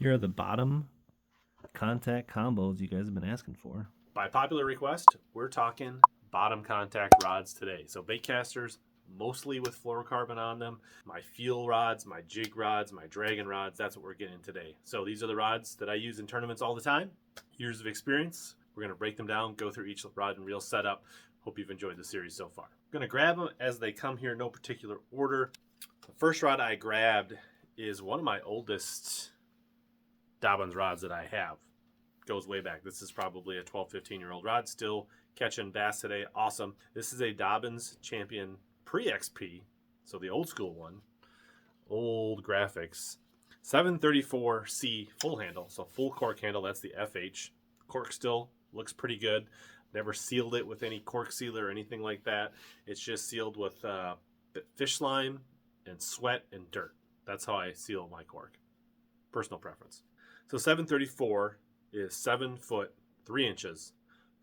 Here are the bottom contact combos you guys have been asking for. By popular request, we're talking bottom contact rods today. So bait casters, mostly with fluorocarbon on them. My feel rods, my jig rods, my dragon rods, that's what we're getting today. So these are the rods that I use in tournaments all the time. Years of experience. We're going to break them down, go through each rod and reel setup. Hope you've enjoyed the series so far. I'm going to grab them as they come here, no particular order. The first rod I grabbed is one of my oldest Dobbins rods that I have. Goes way back. This is probably a 12, 15-year-old rod. Still catching bass today. Awesome. This is a Dobbins Champion pre-XP, so the old school one. Old graphics. 734C full handle, so full cork handle. That's the FH. Cork still looks pretty good. Never sealed it with any cork sealer or anything like that. It's just sealed with fish slime and sweat and dirt. That's how I seal my cork. Personal preference. So 734 is 7 foot 3 inches,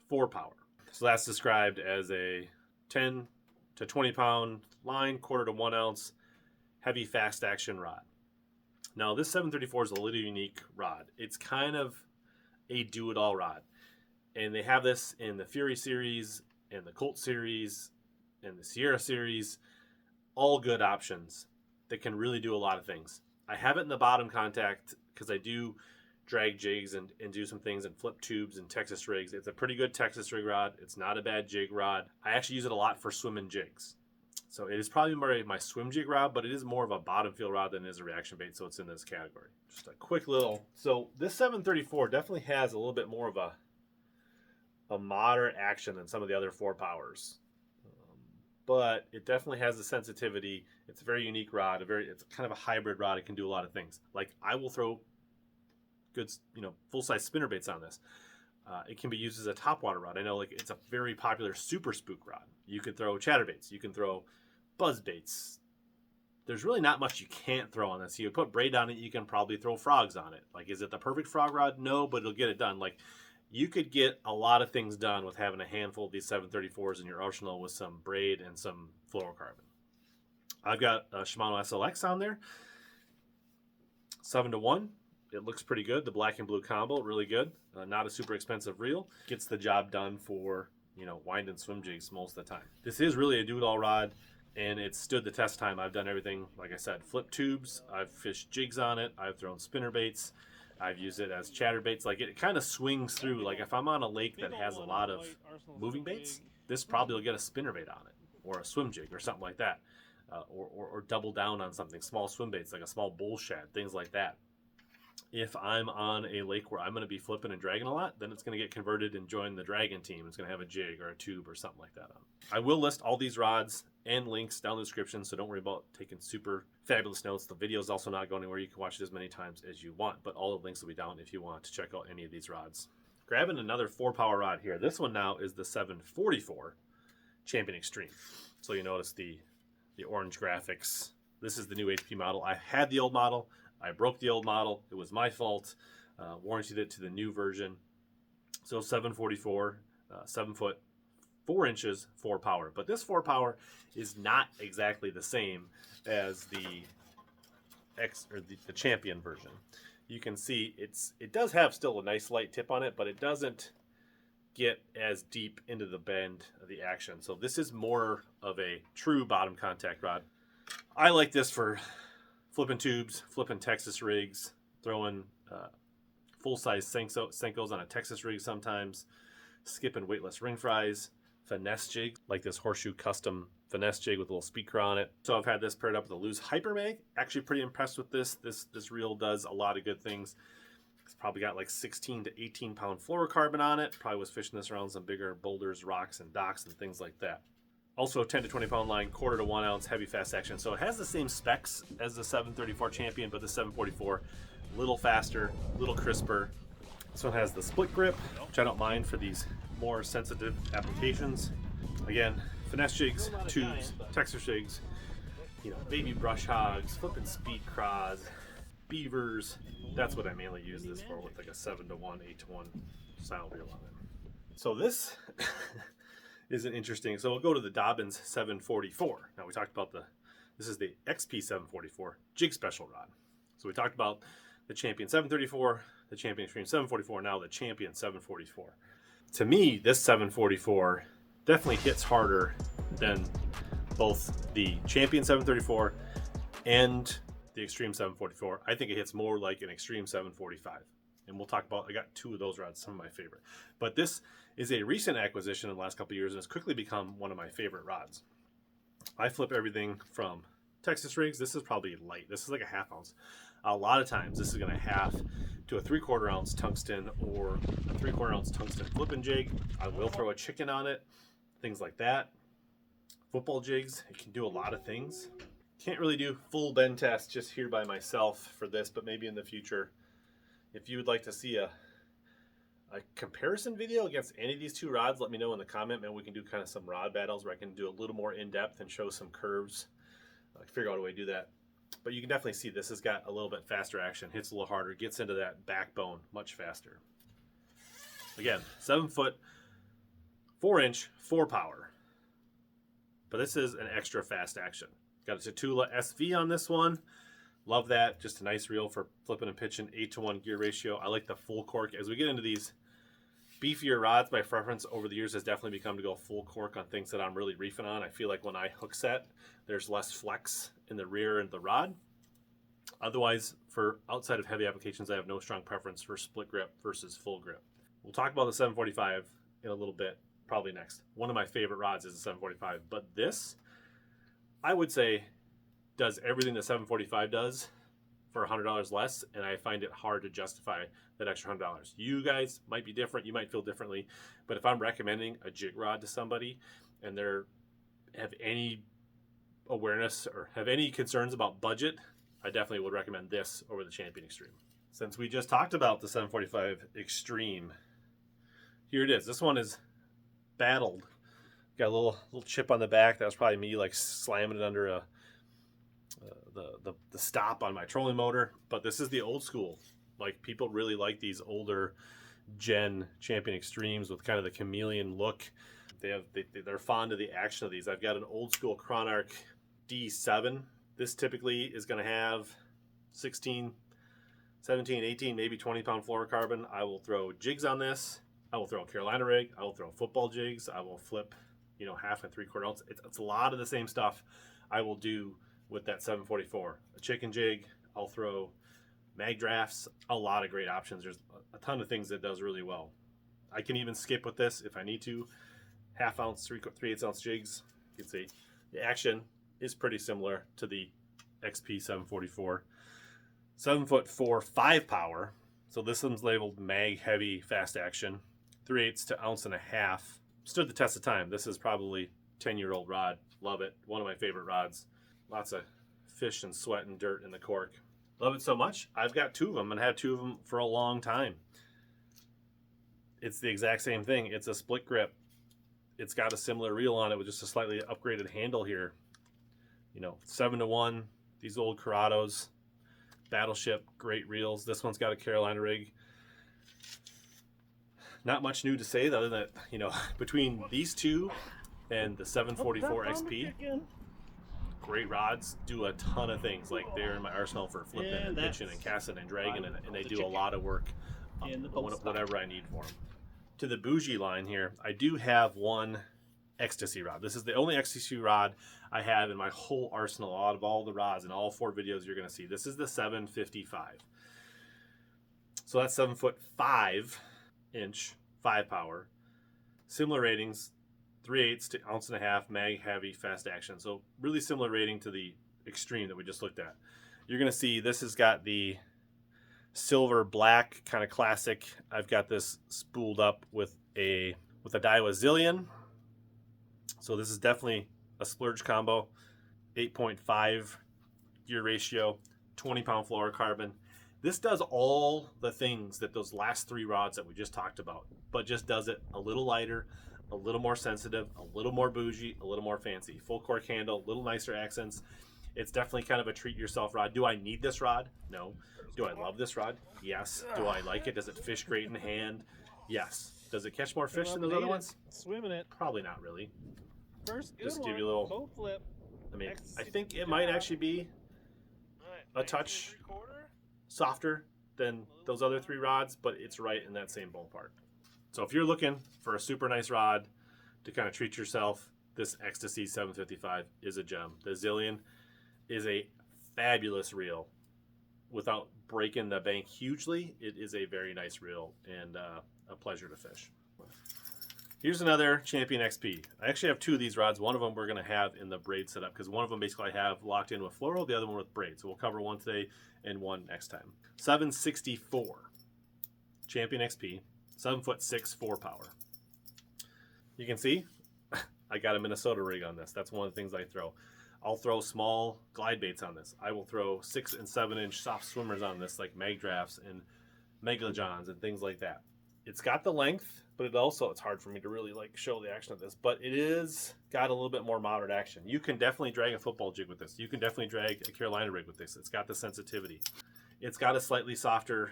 4 power. So that's described as a 10 to 20 pound line, quarter to 1 ounce, heavy fast action rod. Now this 734 is a little unique rod. It's kind of a do-it-all rod. And they have this in the Fury series and the Colt series and the Sierra series. All good options that can really do a lot of things. I have it in the bottom contact because I do drag jigs and do some things and flip tubes and Texas rigs. It's a pretty good Texas rig rod. It's not a bad jig rod. I actually use it a lot for swimming jigs. So it is probably more my swim jig rod, but it is more of a bottom feel rod than it is a reaction bait, so it's in this category. Just a quick little. So this 734 definitely has a little bit more of a moderate action than some of the other 4 powers. But it definitely has the sensitivity. It's a very unique rod. It's kind of a hybrid rod. It can do a lot of things. Like I will throw good, full-size spinner baits on this. It can be used as a topwater rod. I know, like, it's a very popular super spook rod. You could throw chatterbaits. You can throw buzz baits. There's really not much you can't throw on this. You put braid on it, you can probably throw frogs on it. Like, is it the perfect frog rod? No, but it'll get it done. Like, you could get a lot of things done with having a handful of these 734s in your arsenal with some braid and some fluorocarbon. I've got a Shimano SLX on there. 7-to-1. It looks pretty good. The black and blue combo, really good. Not a super expensive reel. Gets the job done for, wind and swim jigs most of the time. This is really a do-it-all rod, and it's stood the test of time. I've done everything, like I said, flip tubes. I've fished jigs on it. I've thrown spinner baits. I've used it as chatterbaits. Like, it kind of swings through. Like, if I'm on a lake that has a lot of moving baits, this probably will get a spinner bait on it, or a swim jig, or something like that. Or double down on something. Small swim baits, like a small bull shad, things like that. If I'm on a lake where I'm going to be flipping and dragging a lot, then it's going to get converted and join the dragon team. It's going to have a jig or a tube or something like that on. I will list all these rods and links down in the description, so don't worry about taking super fabulous notes. The video is also not going anywhere. You can watch it as many times as you want, but all the links will be down if you want to check out any of these rods. Grabbing another 4-power rod here. This one now is the 744 Champion Extreme. So you notice the orange graphics. This is the new HP model. I had the old model. I broke the old model. It was my fault. Warranted it to the new version. So 744, 7 foot, 4 inches, 4 power. But this 4 power is not exactly the same as the Champion version. You can see it does have still a nice light tip on it, but it doesn't get as deep into the bend of the action. So this is more of a true bottom contact rod. I like this for flipping tubes, flipping Texas rigs, throwing full-size Senkos on a Texas rig sometimes, skipping weightless ring fries, finesse jig, like this Horseshoe custom finesse jig with a little speaker on it. So I've had this paired up with a loose hyper mag. Actually pretty impressed with this. This reel does a lot of good things. It's probably got like 16 to 18 pound fluorocarbon on it. Probably was fishing this around some bigger boulders, rocks, and docks and things like that. Also a 10 to 20 pound line, quarter to 1 ounce, heavy fast action. So it has the same specs as the 734 Champion, but the 744, a little faster, a little crisper. This one has the split grip, which I don't mind for these more sensitive applications. Again, finesse jigs, tubes, Texas jigs, baby brush hogs, flipping speed craws, beavers. That's what I mainly use this for, with like a 7-to-1, 8-to-1 style reel on it. So this is an interesting. So we'll go to the Dobbins 744. Now we talked about this is the XP 744 jig special rod. So we talked about the Champion 734, the Champion Extreme 744, now the Champion 744. To me, this 744 definitely hits harder than both the Champion 734 and the Extreme 744. I think it hits more like an Extreme 745. And we'll talk about, I got two of those rods, some of my favorite. But this is a recent acquisition in the last couple of years and it's quickly become one of my favorite rods. I flip everything from Texas rigs. This is probably light. This is like a half ounce. A lot of times this is going to half to a 3/4 ounce tungsten or a 3/4 ounce tungsten flipping jig. I will throw a chicken on it, things like that. Football jigs, it can do a lot of things. Can't really do full bend test just here by myself for this, but maybe in the future, if you would like to see a comparison video against any of these two rods, let me know in the comment. Maybe we can do kind of some rod battles where I can do a little more in-depth and show some curves. I can figure out a way to do that. But you can definitely see this has got a little bit faster action, hits a little harder, gets into that backbone much faster. Again, 7 foot, 4 inch, 4 power. But this is an extra fast action. Got a Tatula SV on this one. Love that. Just a nice reel for flipping and pitching. 8-to-1 gear ratio. I like the full cork. As we get into these beefier rods, my preference over the years has definitely become to go full cork on things that I'm really reefing on. I feel like when I hook set, there's less flex in the rear and the rod. Otherwise, for outside of heavy applications, I have no strong preference for split grip versus full grip. We'll talk about the 745 in a little bit, probably next. One of my favorite rods is the 745, but this, I would say, does everything the 745 does for $100 less, and I find it hard to justify that extra $100. You guys might be different, you might feel differently, but if I'm recommending a jig rod to somebody and they have any awareness or have any concerns about budget, I definitely would recommend this over the Champion Extreme. Since we just talked about the 745 Extreme, here it is. This one is battled. Got a little chip on the back. That was probably me like slamming it under the stop on my trolling motor. But this is the old school. Like, people really like these older gen Champion Extremes with kind of the chameleon look. They're fond of the action of these. I've got an old school Chronarch D7. This typically is going to have 16, 17, 18, maybe 20 pound fluorocarbon. I will throw jigs on this. I will throw a Carolina rig. I will throw football jigs. I will flip, 1/2 and 3/4 ounce. It's a lot of the same stuff I will do with that 744. A chicken jig. I'll throw mag drafts. A lot of great options. There's a ton of things that does really well. I can even skip with this if I need to. 1/2 ounce, 3/8 ounce jigs. You can see the action is pretty similar to the XP 744. 7'4", 5 power. So this one's labeled mag heavy fast action. 3/8 to 1.5 ounces. Stood the test of time. This is probably 10-year-old rod. Love it. One of my favorite rods. Lots of fish and sweat and dirt in the cork. Love it so much. I've got 2 of them and had 2 of them for a long time. It's the exact same thing. It's a split grip. It's got a similar reel on it with just a slightly upgraded handle here. 7-to-1. These old Corrados. Battleship, great reels. This one's got a Carolina rig. Not much new to say other than that, between these two and the 744 XP, great rods, do a ton of things. Like, they're in my arsenal for flipping and pitching and casting and dragging, and they do a lot of work whatever I need for them. To the bougie line here, I do have one Ecstasy rod. This is the only Ecstasy rod I have in my whole arsenal out of all the rods in all 4 videos you're going to see. This is the 755. So that's 7'5" 5 power. Similar ratings, 3/8 to 1.5 ounces, mag heavy, fast action. So really similar rating to the Extreme that we just looked at. You're going to see this has got the silver black kind of classic. I've got this spooled up with a Daiwa Zillion. So this is definitely a splurge combo. 8.5 gear ratio, 20 pound fluorocarbon. This does all the things that those last 3 rods that we just talked about, but just does it a little lighter, a little more sensitive, a little more bougie, a little more fancy. Full cork handle, little nicer accents. It's definitely kind of a treat yourself rod. Do I need this rod? No. Do I love this rod? Yes. Do I like it? Does it fish great in hand? Yes. Does it catch more fish than those other ones? Swimming it. Probably not really. First good Just one. give you a little. Boat flip. I mean, Ecstasy I think it might actually be a touch softer than those other 3 rods, but it's right in that same ballpark. So if you're looking for a super nice rod to kind of treat yourself, this Ecstasy 755 is a gem. The Zillion is a fabulous reel. Without breaking the bank hugely, it is a very nice reel and a pleasure to fish. Here's another Champion XP. I actually have 2 of these rods. One of them we're going to have in the braid setup because one of them basically I have locked in with fluoro, the other one with braid. So we'll cover one today and one next time. 764 Champion XP, 7'6", 4 power. You can see I got a Minnesota rig on this. That's one of the things I throw. I'll throw small glide baits on this. I will throw 6 and 7 inch soft swimmers on this, like mag drafts and megalojons and things like that. It's got the length, but it's hard for me to really like show the action of this, but it is got a little bit more moderate action. You can definitely drag a football jig with this. You can definitely drag a Carolina rig with this. It's got the sensitivity. It's got a slightly softer,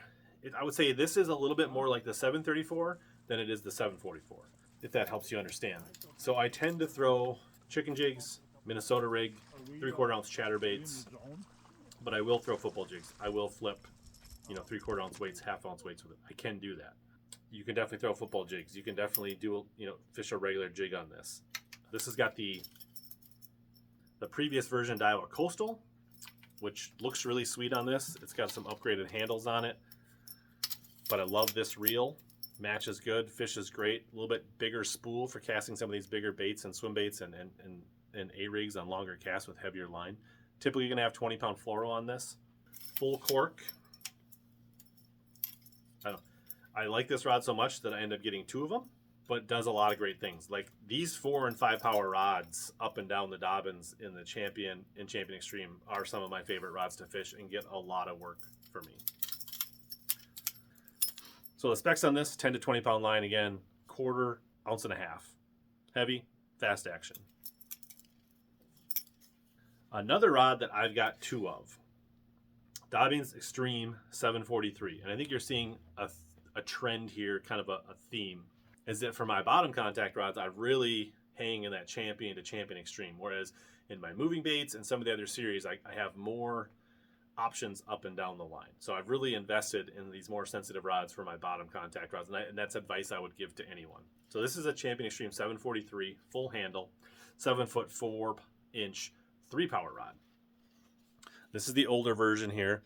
I would say this is a little bit more like the 734 than it is the 744, if that helps you understand. So I tend to throw chicken jigs, Minnesota rig, 3/4 ounce chatterbaits, but I will throw football jigs. I will flip, 3/4 ounce weights, 1/2 ounce weights with it. I can do that. You can definitely throw football jigs. You can definitely do, fish a regular jig on this. This has got the previous version Daiwa Coastal, which looks really sweet on this. It's got some upgraded handles on it, but I love this reel. Matches good, fish is great. A little bit bigger spool for casting some of these bigger baits and swim baits and A-rigs on longer casts with heavier line. Typically you're going to have 20-pound fluoro on this. Full cork. I like this rod so much that I end up getting 2 of them, but it does a lot of great things. Like these 4 and 5 power rods up and down the Dobbins in the Champion and Champion Extreme are some of my favorite rods to fish and get a lot of work for me. So the specs on this, 10 to 20 pound line again, 1/4 ounce and a half. Heavy, fast action. Another rod that I've got 2 of, Dobyns Extreme 743. And I think you're seeing a trend here, kind of a theme, is that for my bottom contact rods, I really hang in that Champion to Champion Extreme. Whereas in my moving baits and some of the other series, I have more options up and down the line. So I've really invested in these more sensitive rods for my bottom contact rods, and that's advice I would give to anyone. So this is a Champion Extreme 743, full handle, 7'4" 3 power rod. This is the older version here.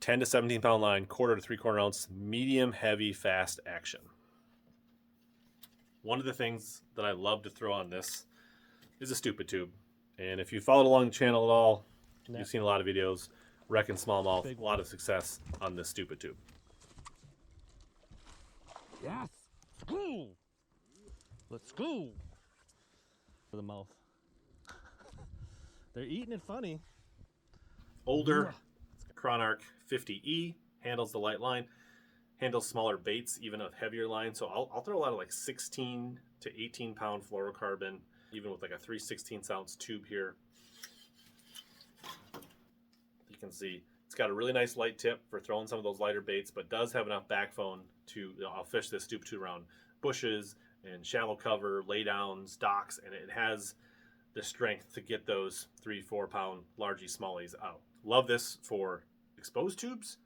10 to 17 pound line, 1/4 to 3/4 ounce, medium, heavy, fast action. One of the things that I love to throw on this is a stupid tube. And if you followed along the channel at all, you've seen a lot of videos, wrecking smallmouth, a lot of success on this stupid tube. Yes! Go! Let's go! For the mouth. They're eating it funny. Older Chronarch 50E, handles the light line, handles smaller baits, even with heavier line. So I'll throw a lot of like 16 to 18 pound fluorocarbon, even with like a 3/16 ounce tube here. You can see it's got a really nice light tip for throwing some of those lighter baits, but does have enough backbone to, I'll fish this stupid tube around bushes and shallow cover, laydowns, docks, and it has the strength to get those 3-4 pound largy smallies out. Love this for exposed tubes,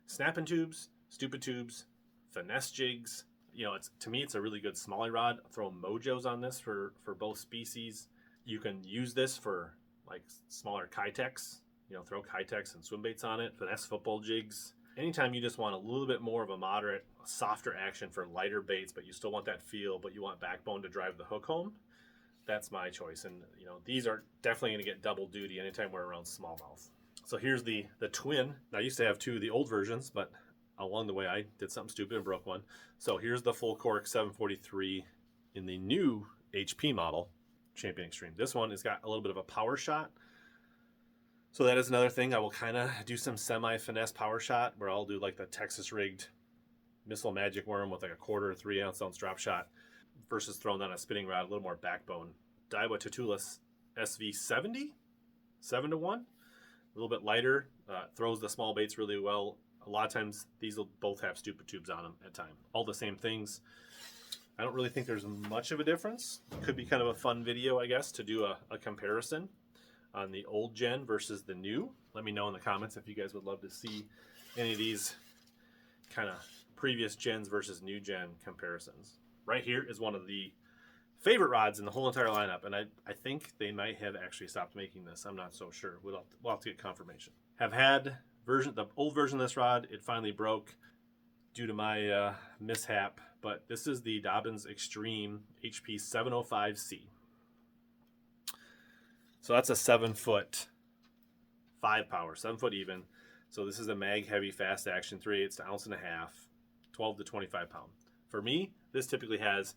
snapping tubes, stupid tubes, finesse jigs. To me, it's a really good smallie rod. I'll throw mojos on this for both species. You can use this for like smaller Kitex. Throw Kitex and swim baits on it, finesse football jigs. Anytime you just want a little bit more of a moderate, softer action for lighter baits, but you still want that feel, but you want backbone to drive the hook home, that's my choice. And these are definitely going to get double duty anytime we're around smallmouth. So here's the twin. I used to have 2 of the old versions, but along the way I did something stupid and broke one. So here's the full cork 743 in the new HP model, Champion Extreme. This one has got a little bit of a power shot. So that is another thing. I will kind of do some semi-finesse power shot where I'll do like the Texas rigged missile magic worm with like a 1/4 3 ounce drop shot versus throwing on a spinning rod, a little more backbone. Daiwa Tatulus SV70, 7-1. A little bit lighter, throws the small baits really well. A lot of times these will both have stupid tubes on them at time. All the same things. I don't really think there's much of a difference. Could be kind of a fun video, I guess, to do a comparison on the old gen versus the new. Let me know in the comments if you guys would love to see any of these kind of previous gens versus new gen comparisons. Right here is one of the favorite rods in the whole entire lineup, and I think they might have actually stopped making this. I'm not so sure. We'll have to get confirmation. Have had the old version of this rod. It finally broke due to my mishap, but this is the Dobbins Extreme HP 705C. So that's a 7 foot 5 power, 7 foot even. So this is a mag heavy fast action 3/8 to ounce and a half, 12 to 25 pound. For me, this typically has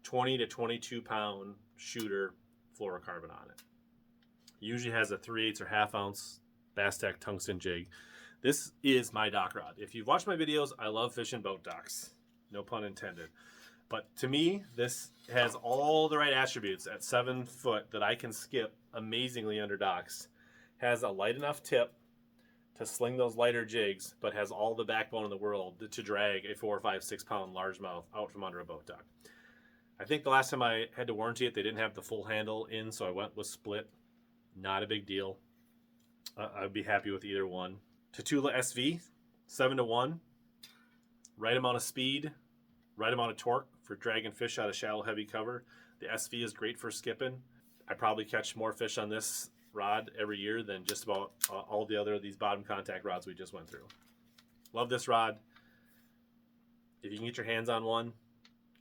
20 to 22 pound shooter fluorocarbon on it. Usually has a 3/8 or half ounce Bass-Tech tungsten jig. This is my dock rod. If you've watched my videos, I love fishing boat docks. No pun intended. But to me, this has all the right attributes at 7 foot that I can skip amazingly under docks. Has a light enough tip to sling those lighter jigs, but has all the backbone in the world to drag a 4, 5, 6 pound largemouth out from under a boat dock. I think the last time I had to warranty it, they didn't have the full handle in, so I went with split. Not a big deal. I'd be happy with either one. Tatula SV, 7-1. Right amount of speed, right amount of torque for dragging fish out of shallow, heavy cover. The SV is great for skipping. I probably catch more fish on this rod every year than just about all the other of these bottom contact rods we just went through. Love this rod. If you can get your hands on one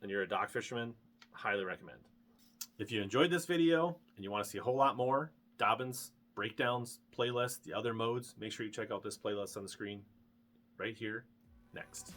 and you're a dock fisherman, highly recommend. If you enjoyed this video and you want to see a whole lot more Dobbins breakdowns, playlist, the other modes, make sure you check out this playlist on the screen right here next.